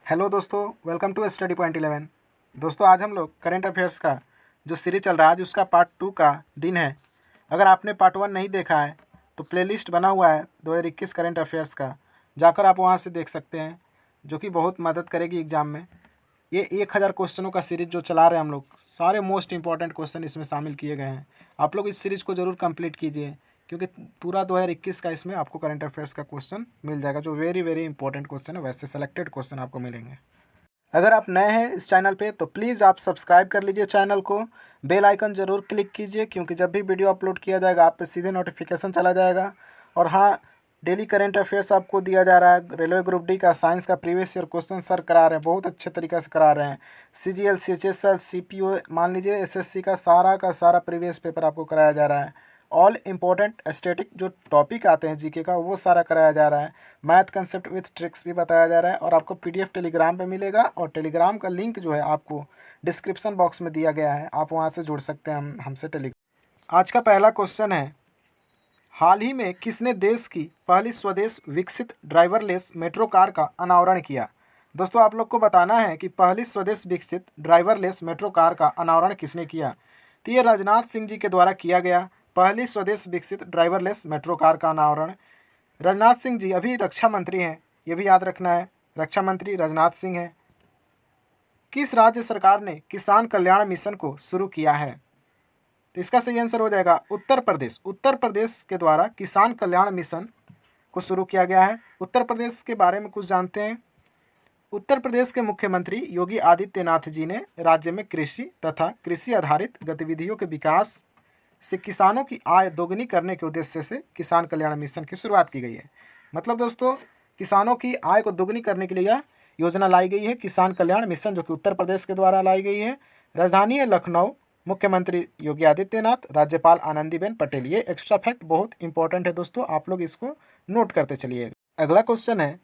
Hello दोस्तों, welcome to study point 11। दोस्तों, आज हम लोग करेंट अफेयर्स का जो सीरीज चल रहा है आज उसका पार्ट 2 का दिन है। अगर आपने पार्ट 1 नहीं देखा है तो प्लेलिस्ट बना हुआ है 2021 करेंट अफेयर्स का, जाकर आप वहां से देख सकते हैं, जो कि बहुत मदद करेगी एग्ज़ाम में। ये 1000 क्वेश्चनों का सीरीज जो चला रहे हैं हम लोग, सारे मोस्ट इंपॉर्टेंट क्वेश्चन इसमें शामिल किए गए हैं। आप लोग इस सीरीज को ज़रूर कंप्लीट कीजिए, क्योंकि पूरा 2021 का इसमें आपको करंट अफेयर्स का क्वेश्चन मिल जाएगा, जो वेरी वेरी इंपॉर्टेंट क्वेश्चन है, वैसे सेलेक्टेड क्वेश्चन आपको मिलेंगे। अगर आप नए हैं इस चैनल पे तो प्लीज़ आप सब्सक्राइब कर लीजिए चैनल को, बेल आइकन ज़रूर क्लिक कीजिए, क्योंकि जब भी वीडियो अपलोड किया जाएगा आप पे सीधे नोटिफिकेशन चला जाएगा। और हाँ, डेली करंट अफेयर्स आपको दिया जा रहा है। रेलवे ग्रुप डी का साइंस का प्रीवियस ईयर क्वेश्चन सर करा रहे हैं, बहुत अच्छे तरीके से करा रहे हैं। CGL CHSL CPO मान लीजिए SSC का सारा प्रीवियस पेपर आपको कराया जा रहा है। ऑल इम्पोर्टेंट स्टैटिक जो टॉपिक आते हैं जीके का, वो सारा कराया जा रहा है। मैथ कंसेप्ट विथ ट्रिक्स भी बताया जा रहा है, और आपको PDF टेलीग्राम पे मिलेगा, और टेलीग्राम का लिंक जो है आपको डिस्क्रिप्शन बॉक्स में दिया गया है, आप वहां से जुड़ सकते हैं हमसे टेलीग्राम। आज का पहला क्वेश्चन है, हाल ही में किसने देश की पहली स्वदेश विकसित ड्राइवरलेस मेट्रो कार का अनावरण किया? दोस्तों, आप लोग को बताना है कि पहली स्वदेश विकसित ड्राइवरलेस मेट्रो कार का अनावरण किसने किया। तो ये राजनाथ सिंह जी के द्वारा किया गया पहली स्वदेश विकसित ड्राइवरलेस मेट्रो कार का अनावरण। राजनाथ सिंह जी अभी रक्षा मंत्री हैं, ये भी याद रखना है, रक्षा मंत्री राजनाथ सिंह हैं। किस राज्य सरकार ने किसान कल्याण मिशन को शुरू किया है? तो इसका सही आंसर हो जाएगा उत्तर प्रदेश। उत्तर प्रदेश के द्वारा किसान कल्याण मिशन को शुरू किया गया है। उत्तर प्रदेश के बारे में कुछ जानते हैं। उत्तर प्रदेश के मुख्यमंत्री योगी आदित्यनाथ जी ने राज्य में कृषि तथा कृषि आधारित गतिविधियों के विकास से किसानों की आय दोगुनी करने के उद्देश्य से किसान कल्याण मिशन की शुरुआत की गई है। मतलब दोस्तों, किसानों की आय को दोगुनी करने के लिए यह योजना लाई गई है, किसान कल्याण मिशन, जो कि उत्तर प्रदेश के द्वारा लाई गई है। राजधानी है लखनऊ, मुख्यमंत्री योगी आदित्यनाथ, राज्यपाल आनंदीबेन पटेल। ये एक्स्ट्रा फैक्ट बहुत इंपॉर्टेंट है दोस्तों, आप लोग इसको नोट करते चलिए। अगला क्वेश्चन है,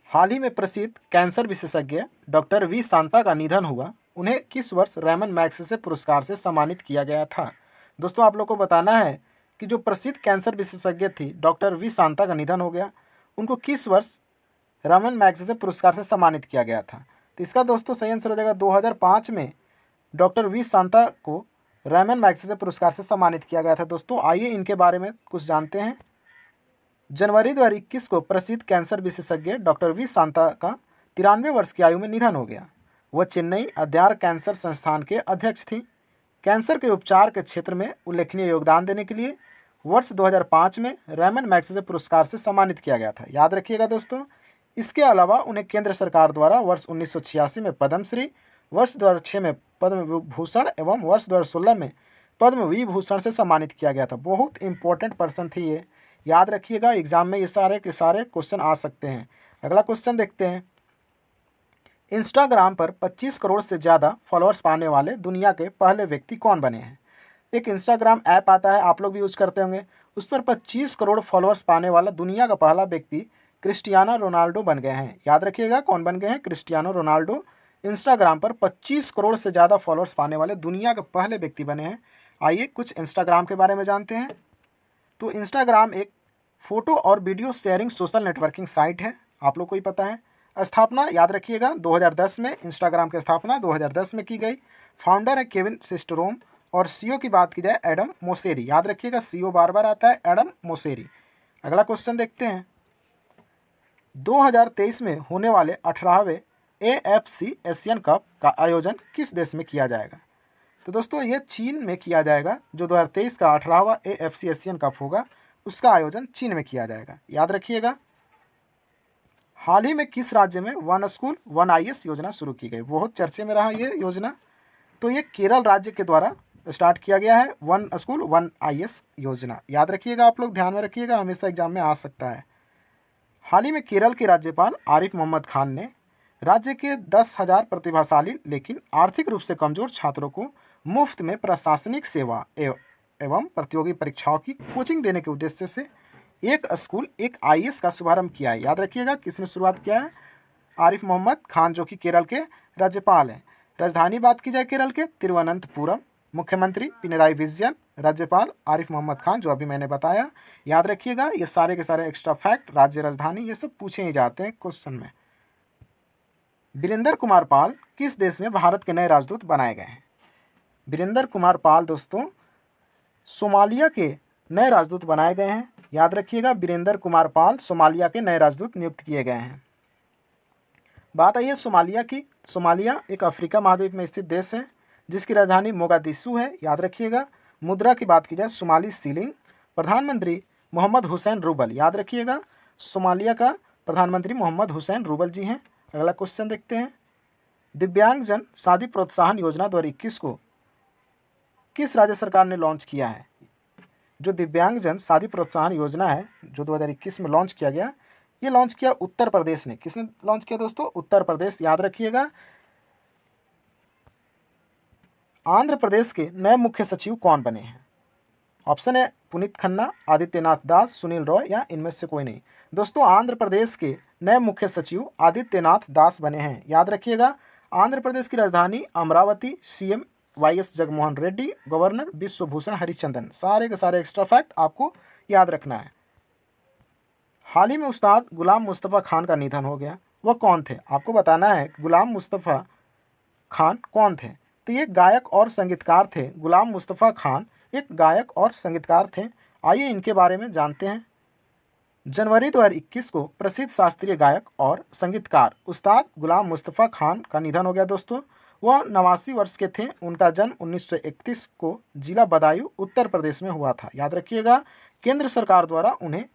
हाल ही में प्रसिद्ध कैंसर विशेषज्ञ डॉक्टर वी शांता का निधन हुआ, उन्हें किस वर्ष रैमन मैग्सेसे पुरस्कार से सम्मानित किया गया था? दोस्तों, आप लोग को बताना है कि जो प्रसिद्ध कैंसर विशेषज्ञ थी डॉक्टर वी शांता का निधन हो गया, उनको किस वर्ष रैमन मैग्सेसे पुरस्कार से सम्मानित किया गया था? तो इसका दोस्तों सही आंसर हो जाएगा 2005 में डॉक्टर वी शांता को रैमन मैग्सेसे पुरस्कार से सम्मानित किया गया था। दोस्तों, आइए इनके बारे में कुछ जानते हैं। जनवरी 2021 को प्रसिद्ध कैंसर विशेषज्ञ डॉक्टर वी शांता का 93 वर्ष की आयु में निधन हो गया। वह चेन्नई अद्यार कैंसर संस्थान के अध्यक्ष थी। कैंसर के उपचार के क्षेत्र में उल्लेखनीय योगदान देने के लिए वर्ष 2005 में रैमन मैग्सेसे पुरस्कार से सम्मानित किया गया था, याद रखिएगा दोस्तों। इसके अलावा उन्हें केंद्र सरकार द्वारा वर्ष 1986 में पद्मश्री, वर्ष 2006 में पद्म विभूषण एवं वर्ष 2016 में पद्म विभूषण से सम्मानित किया गया था। बहुत इंपॉर्टेंट पर्सन थी ये, याद रखिएगा, एग्जाम में ये सारे के सारे क्वेश्चन आ सकते हैं। अगला क्वेश्चन देखते हैं, इंस्टाग्राम पर 25 करोड़ से ज़्यादा फॉलोअर्स पाने वाले दुनिया के पहले व्यक्ति कौन बने हैं? एक इंस्टाग्राम ऐप आता है, आप लोग भी यूज करते होंगे, उस पर 25 करोड़ फॉलोअर्स पाने वाला दुनिया का पहला व्यक्ति क्रिस्टियानो रोनाल्डो बन गए हैं। याद रखिएगा कौन बन गए हैं, क्रिस्टियानो रोनाल्डो। इंस्टाग्राम पर 25 करोड़ से ज़्यादा फॉलोअर्स पाने वाले दुनिया के पहले व्यक्ति बने हैं। आइए कुछ इंस्टाग्राम के बारे में जानते हैं। तो इंस्टाग्राम एक फ़ोटो और video sharing social networking site है, आप लोग को ही पता है। स्थापना याद रखिएगा 2010 में, इंस्टाग्राम की स्थापना 2010 में की गई। फाउंडर है केविन सिस्टरोम, और CEO की बात की जाए एडम मोसेरी, याद रखिएगा CEO बार बार आता है, एडम मोसेरी। अगला क्वेश्चन देखते हैं, 2023 में होने वाले 18वें AFC एशियन कप का आयोजन किस देश में किया जाएगा? तो दोस्तों, ये चीन में किया जाएगा। जो 2023 का 18वां AFC एशियन कप होगा उसका आयोजन चीन में किया जाएगा, याद रखिएगा। हाल ही में किस राज्य में वन स्कूल वन IAS योजना शुरू की गई? बहुत चर्चे में रहा ये योजना। तो ये केरल राज्य के द्वारा स्टार्ट किया गया है, वन स्कूल वन IAS योजना, याद रखिएगा, आप लोग ध्यान में रखिएगा, हमेशा एग्जाम में आ सकता है। हाल ही में केरल के राज्यपाल आरिफ मोहम्मद खान ने राज्य के 10,000 प्रतिभाशाली लेकिन आर्थिक रूप से कमजोर छात्रों को मुफ्त में प्रशासनिक सेवा एवं प्रतियोगी परीक्षाओं की कोचिंग देने के उद्देश्य से एक स्कूल एक IAS का शुभारंभ किया है। याद रखिएगा किसने शुरुआत किया है, आरिफ मोहम्मद खान, जो कि केरल के राज्यपाल हैं। राजधानी बात की जाए केरल के तिरुवनंतपुरम, मुख्यमंत्री पिनराई विजयन, राज्यपाल आरिफ मोहम्मद खान, जो अभी मैंने बताया। याद रखिएगा ये सारे के सारे एक्स्ट्रा फैक्ट, राज्य राजधानी, ये सब पूछे ही जाते हैं क्वेश्चन में। वीरेंद्र कुमार पाल किस देश में भारत के नए राजदूत बनाए गए हैं? वीरेंद्र कुमार पाल दोस्तों सोमालिया के नए राजदूत बनाए गए हैं। याद रखिएगा, वीरेंद्र कुमार पाल सोमालिया के नए राजदूत नियुक्त किए गए हैं। बात आई है सोमालिया की। सोमालिया एक अफ्रीका महाद्वीप में स्थित देश है जिसकी राजधानी मोगादिशु है। याद रखिएगा। मुद्रा की बात की जाए सोमाली सीलिंग। प्रधानमंत्री मोहम्मद हुसैन रूबल। याद रखिएगा, सोमालिया का प्रधानमंत्री मोहम्मद हुसैन रूबल जी हैं। अगला क्वेश्चन देखते हैं। दिव्यांगजन शादी प्रोत्साहन योजना 2021 को किस राज्य सरकार ने लॉन्च किया है? जो दिव्यांगजन शादी प्रोत्साहन योजना है जो 2021 में लॉन्च किया गया, ये लॉन्च किया उत्तर प्रदेश ने। किसने लॉन्च किया दोस्तों? उत्तर प्रदेश। याद रखिएगा। आंध्र प्रदेश के नए मुख्य सचिव कौन बने हैं? ऑप्शन है पुनीत खन्ना, आदित्यनाथ दास, सुनील रॉय या इनमें से कोई नहीं। दोस्तों आंध्र प्रदेश के नए मुख्य सचिव आदित्यनाथ दास बने हैं। याद रखिएगा। आंध्र प्रदेश की राजधानी अमरावती। CM YS Jaganmohan Reddy, governor Vishwabhushan Harichandan. सारे के सारे एक्स्ट्रा फैक्ट आपको याद रखना है। हाल ही में उस्ताद गुलाम मुस्तफ़ा खान का निधन हो गया। वह कौन थे? आपको बताना है गुलाम मुस्तफ़ा खान कौन थे। तो ये गायक और संगीतकार थे। गुलाम मुस्तफ़ा खान एक गायक और संगीतकार थे। आइए इनके बारे में जानते हैं। जनवरी 2021 को प्रसिद्ध शास्त्रीय गायक और संगीतकार उस्ताद गुलाम मुस्तफ़ा खान का निधन हो गया दोस्तों। वह 89 वर्ष के थे। उनका जन्म 1931 को जिला बदायूं उत्तर प्रदेश में हुआ था। याद रखिएगा। केंद्र सरकार द्वारा उन्हें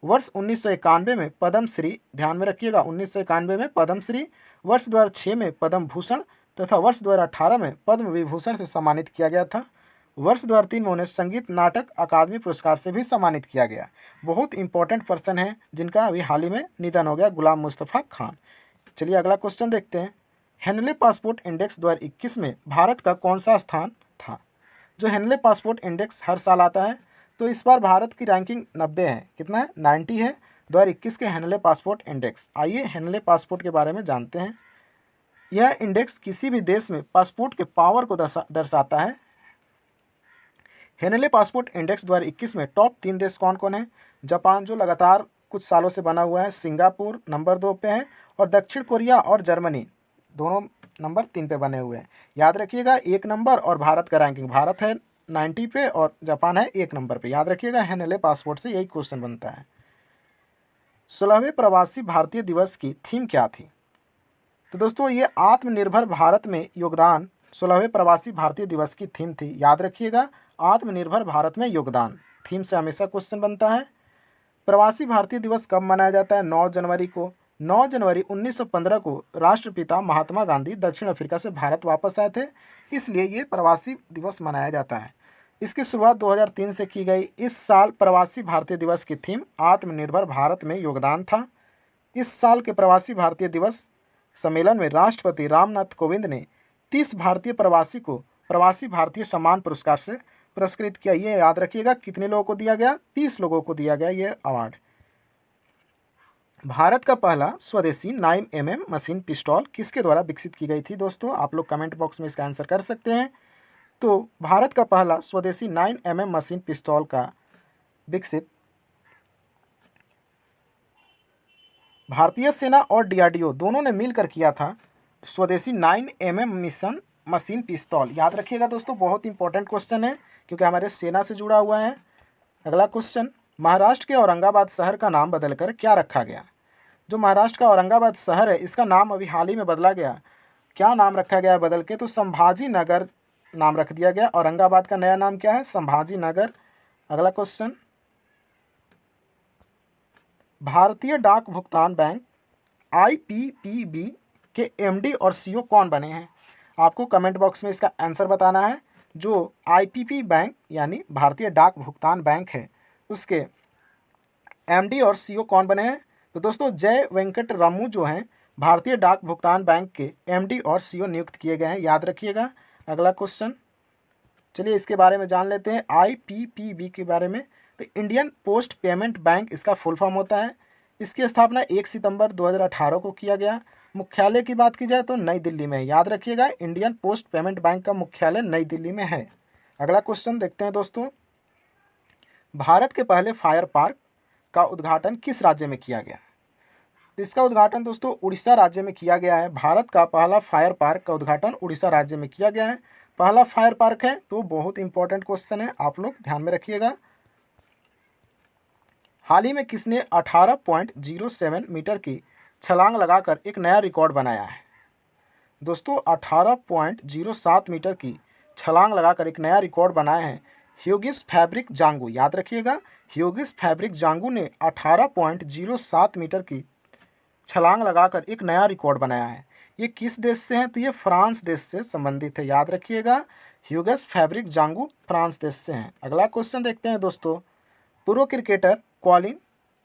वर्ष 1991 में पद्म श्री, ध्यान में रखिएगा, 1991 में पद्म श्री, वर्ष 2006 में पद्म भूषण तथा वर्ष 2018 में पद्म विभूषण से सम्मानित किया गया था। वर्ष 2003 में उन्हें संगीत नाटक अकादमी पुरस्कार से भी सम्मानित किया गया। बहुत इंपॉर्टेंट पर्सन है जिनका अभी हाल ही में निधन हो गया, गुलाम मुस्तफ़ा खान। चलिए अगला क्वेश्चन देखते हैं। हेनले पासपोर्ट इंडेक्स 2021 में भारत का कौन सा स्थान था? जो हेनले पासपोर्ट इंडेक्स हर साल आता है, तो इस बार भारत की रैंकिंग 90 है। कितना है? 90 है 2021 के हेनले पासपोर्ट इंडेक्स। आइए हेनले पासपोर्ट के बारे में जानते हैं। यह इंडेक्स किसी भी देश में पासपोर्ट के पावर को दर्शाता है। हेनले पासपोर्ट इंडेक्स 2021 में टॉप 3 देश कौन कौन है? जापान जो लगातार कुछ सालों से बना हुआ है, सिंगापुर नंबर 2 पे है, और दक्षिण कोरिया और जर्मनी दोनों नंबर 3 पे बने हुए हैं। याद रखिएगा 1 नंबर और भारत का रैंकिंग, भारत है 90 पे और जापान है 1 नंबर पे। याद रखिएगा हेनले पासपोर्ट से यही क्वेश्चन बनता है। 16वें प्रवासी भारतीय दिवस की थीम क्या थी? तो दोस्तों ये आत्मनिर्भर भारत में योगदान 16वें प्रवासी भारतीय दिवस की थीम थी। याद रखिएगा, आत्मनिर्भर भारत में योगदान थीम से हमेशा क्वेश्चन बनता है। प्रवासी भारतीय दिवस कब मनाया जाता है? 9 जनवरी को। 9 जनवरी 1915 को राष्ट्रपिता महात्मा गांधी दक्षिण अफ्रीका से भारत वापस आए थे, इसलिए ये प्रवासी दिवस मनाया जाता है। इसकी शुरुआत 2003 से की गई। इस साल प्रवासी भारतीय दिवस की थीम आत्मनिर्भर भारत में योगदान था। इस साल के प्रवासी भारतीय दिवस सम्मेलन में राष्ट्रपति रामनाथ कोविंद ने 30 भारतीय प्रवासी को प्रवासी भारतीय सम्मान पुरस्कार से पुरस्कृत किया। ये याद रखिएगा कितने लोगों को दिया गया? 30 लोगों को दिया गया ये अवार्ड। भारत का पहला स्वदेशी 9mm मशीन पिस्तौल किसके द्वारा विकसित की गई थी? दोस्तों आप लोग कमेंट बॉक्स में इसका आंसर कर सकते हैं। तो भारत का पहला स्वदेशी 9mm मशीन पिस्तौल का विकसित भारतीय सेना और डीआरडीओ दोनों ने मिलकर किया था। स्वदेशी 9mm मिशन मशीन पिस्तौल। याद रखिएगा दोस्तों, बहुत इंपॉर्टेंट क्वेश्चन है क्योंकि हमारे सेना से जुड़ा हुआ है। अगला क्वेश्चन, महाराष्ट्र के औरंगाबाद शहर का नाम बदलकर क्या रखा गया? जो महाराष्ट्र का औरंगाबाद शहर है इसका नाम अभी हाल ही में बदला गया। क्या नाम रखा गया है बदल के? तो संभाजी नगर नाम रख दिया गया। औरंगाबाद का नया नाम क्या है? संभाजी नगर। अगला क्वेश्चन, भारतीय डाक भुगतान बैंक IPPB के MD और CEO कौन बने हैं? आपको कमेंट बॉक्स में इसका आंसर बताना है। जो IPP बैंक यानी भारतीय डाक भुगतान बैंक है उसके MD और CEO कौन बने हैं? तो दोस्तों जय वेंकट रामू जो हैं भारतीय डाक भुगतान बैंक के MD और CEO नियुक्त किए गए हैं। याद रखिएगा। अगला क्वेश्चन, चलिए इसके बारे में जान लेते हैं IPPB के बारे में। तो इंडियन पोस्ट पेमेंट बैंक इसका फुल फॉर्म होता है। इसकी स्थापना 1 सितंबर 2018 को किया गया। मुख्यालय की बात की जाए तो नई दिल्ली में है। याद रखिएगा इंडियन पोस्ट पेमेंट बैंक का मुख्यालय नई दिल्ली में है। अगला क्वेश्चन देखते हैं दोस्तों, भारत के पहले फायर पार्क का उद्घाटन किस राज्य में किया गया? तो इसका उद्घाटन दोस्तों उड़ीसा राज्य में किया गया है। भारत का पहला फायर पार्क का उद्घाटन उड़ीसा राज्य में किया गया है। पहला फायर पार्क है, तो बहुत इंपॉर्टेंट क्वेश्चन है, आप लोग ध्यान में रखिएगा। हाल ही में किसने 18.07 मीटर की छलांग लगाकर एक नया रिकॉर्ड बनाया है? दोस्तों 18.07 मीटर की छलांग लगाकर एक नया रिकॉर्ड बनाया है ह्यूगिस फैब्रिक जांगू। याद रखिएगा, ह्यूगिस फैब्रिक जांगू ने 18.07 मीटर की छलांग लगाकर एक नया रिकॉर्ड बनाया है। ये किस देश से है? तो ये फ्रांस देश से संबंधित है। याद रखिएगा, ह्यूगिस फैब्रिक जांगू फ्रांस देश से हैं। अगला क्वेश्चन देखते हैं दोस्तों। पूर्व क्रिकेटर कॉलिन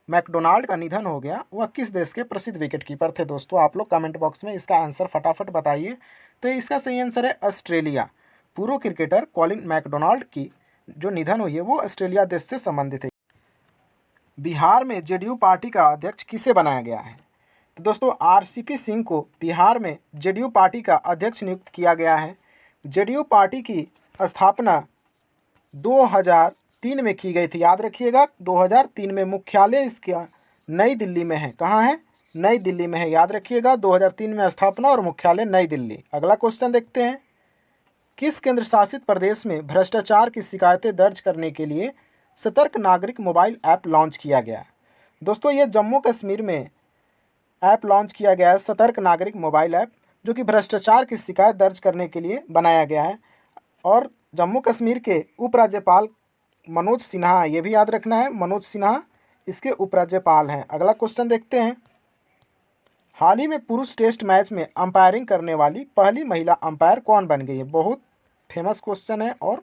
मैकडोनाल्ड का निधन हो गया, वह किस देश के प्रसिद्ध विकेटकीपर थे? दोस्तों आप लोग कमेंट बॉक्स में इसका आंसर फटाफट बताइए। तो इसका सही आंसर है ऑस्ट्रेलिया। पूर्व क्रिकेटर कॉलिन मैकडोनाल्ड की जो निधन हुई है वो ऑस्ट्रेलिया देश से संबंधित है। बिहार में जेडीयू पार्टी का अध्यक्ष किसे बनाया गया है? तो दोस्तों आरसीपी सिंह को बिहार में जेडीयू पार्टी का अध्यक्ष नियुक्त किया गया है। जेडीयू पार्टी की स्थापना 2003 में की गई थी। याद रखिएगा, 2003 में मुख्यालय इसका नई दिल्ली में है। कहाँ है? नई दिल्ली में है। याद रखिएगा, 2003 में स्थापना और मुख्यालय नई दिल्ली। अगला क्वेश्चन देखते हैं। किस केंद्र शासित प्रदेश में भ्रष्टाचार की शिकायतें दर्ज करने के लिए सतर्क नागरिक मोबाइल ऐप लॉन्च किया गया? दोस्तों ये जम्मू कश्मीर में ऐप लॉन्च किया गया है, सतर्क नागरिक मोबाइल ऐप, जो कि भ्रष्टाचार की शिकायत दर्ज करने के लिए बनाया गया है। और जम्मू कश्मीर के उपराज्यपाल मनोज सिन्हा, ये भी याद रखना है, मनोज सिन्हा इसके उपराज्यपाल हैं। अगला क्वेश्चन देखते हैं। हाल ही में पुरुष टेस्ट मैच में अंपायरिंग करने वाली पहली महिला अंपायर कौन बन गई है? बहुत फेमस क्वेश्चन है और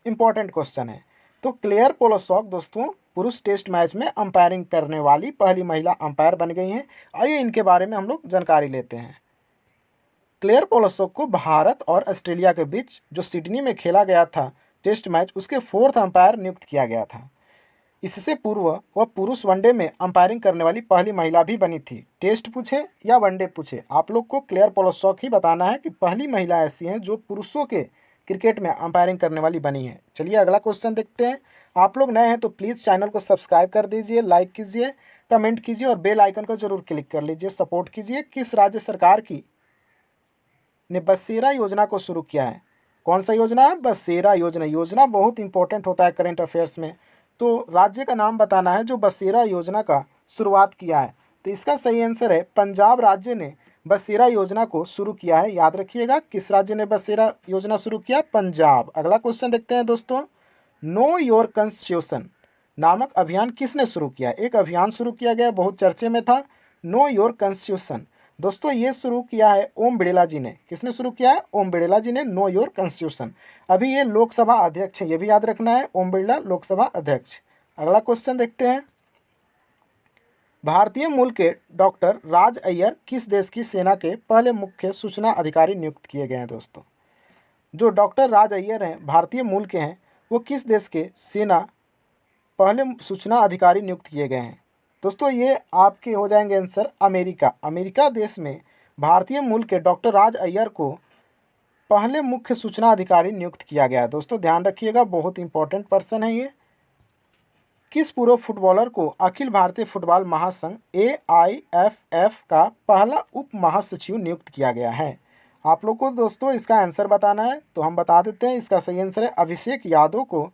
इम्पॉर्टेंट क्वेश्चन है। तो क्लेयर पोलोसॉक दोस्तों पुरुष टेस्ट मैच में अंपायरिंग करने वाली पहली महिला अंपायर बन गई हैं। आइए इनके बारे में हम लोग जानकारी लेते हैं। क्लेयर पोलोसॉक को भारत और ऑस्ट्रेलिया के बीच जो सिडनी में खेला गया था टेस्ट मैच, उसके 4th अंपायर नियुक्त किया गया था। इससे पूर्व वह पुरुष वनडे में अंपायरिंग करने वाली पहली महिला भी बनी थी। टेस्ट पूछे या वनडे पूछे, आप लोग को क्लेयर पोलोसॉक ही बताना है कि पहली महिला ऐसी हैं जो पुरुषों के क्रिकेट में अंपायरिंग करने वाली बनी है। चलिए अगला क्वेश्चन देखते हैं। आप लोग नए हैं तो प्लीज़ चैनल को सब्सक्राइब कर दीजिए, लाइक कीजिए, कमेंट कीजिए और बेल आइकन को जरूर क्लिक कर लीजिए, सपोर्ट कीजिए। किस राज्य सरकार की ने बसेरा योजना को शुरू किया है? कौन सा योजना है? बसेरा योजना। योजना बहुत इंपॉर्टेंट होता है करेंट अफेयर्स में, तो राज्य का नाम बताना है जो बसेरा योजना का शुरुआत किया है। तो इसका सही आंसर है पंजाब राज्य ने बसेरा योजना को शुरू किया है। याद रखिएगा, किस राज्य ने बसेरा योजना शुरू किया? पंजाब। अगला क्वेश्चन देखते हैं दोस्तों। नो योर कॉन्स्टिट्यूशन नामक अभियान किसने शुरू किया? एक अभियान शुरू किया गया, बहुत चर्चे में था, नो योर कॉन्स्टिट्यूशन। दोस्तों ये शुरू किया है ओम बिड़ला जी ने। किसने शुरू किया है? ओम बिड़ला जी ने नो योर कॉन्स्टिट्यूशन। अभी ये लोकसभा अध्यक्ष है, ये भी याद रखना है, ओम बिड़ला लोकसभा अध्यक्ष। अगला क्वेश्चन देखते हैं। भारतीय मूल के डॉक्टर राज अय्यर किस देश की सेना के पहले मुख्य सूचना अधिकारी नियुक्त किए गए हैं? दोस्तों जो डॉक्टर राज अय्यर हैं भारतीय मूल के हैं, वो किस देश के सेना पहले सूचना अधिकारी नियुक्त किए गए हैं? दोस्तों ये आपके हो जाएंगे आंसर अमेरिका। अमेरिका देश में भारतीय मूल के डॉक्टर राज अय्यर को पहले मुख्य सूचना अधिकारी नियुक्त किया गया है। दोस्तों ध्यान रखिएगा, बहुत इंपॉर्टेंट पर्सन है ये। किस पूर्व फुटबॉलर को अखिल भारतीय फुटबॉल महासंघ AIFF का पहला उप महासचिव नियुक्त किया गया है? आप लोग को दोस्तों इसका आंसर बताना है, तो हम बता देते हैं। इसका सही आंसर है अभिषेक यादव को,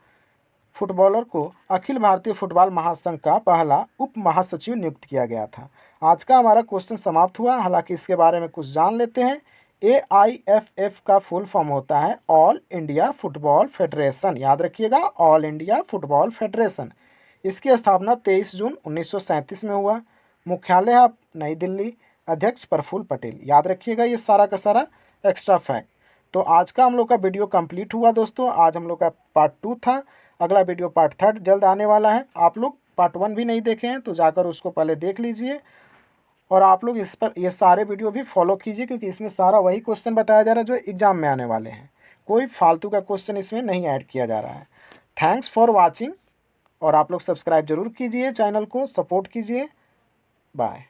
फुटबॉलर को अखिल भारतीय फुटबॉल महासंघ का पहला उप महासचिव नियुक्त किया गया था। आज का हमारा क्वेश्चन समाप्त हुआ। हालांकि इसके बारे में कुछ जान लेते हैं। AIFF का फुल फॉर्म होता है ऑल इंडिया फुटबॉल फेडरेशन। याद रखिएगा, ऑल इंडिया फुटबॉल फेडरेशन। इसकी स्थापना 23 जून 1937 में हुआ। मुख्यालय है नई दिल्ली। अध्यक्ष प्रफुल्ल पटेल। याद रखिएगा ये सारा का सारा एक्स्ट्रा फैक्ट। तो आज का हम लोग का वीडियो कंप्लीट हुआ दोस्तों। आज हम लोग का पार्ट 2 था। अगला वीडियो पार्ट 3 जल्द आने वाला है। आप लोग पार्ट 1 भी नहीं देखे हैं तो जाकर उसको पहले देख लीजिए, और आप लोग इस पर ये सारे वीडियो भी फॉलो कीजिए, क्योंकि इसमें सारा वही क्वेश्चन बताया जा रहा है जो एग्ज़ाम में आने वाले हैं। कोई फालतू का क्वेश्चन इसमें नहीं ऐड किया जा रहा है। थैंक्स फॉर वॉचिंग, और आप लोग सब्सक्राइब जरूर कीजिए, चैनल को सपोर्ट कीजिए। बाय।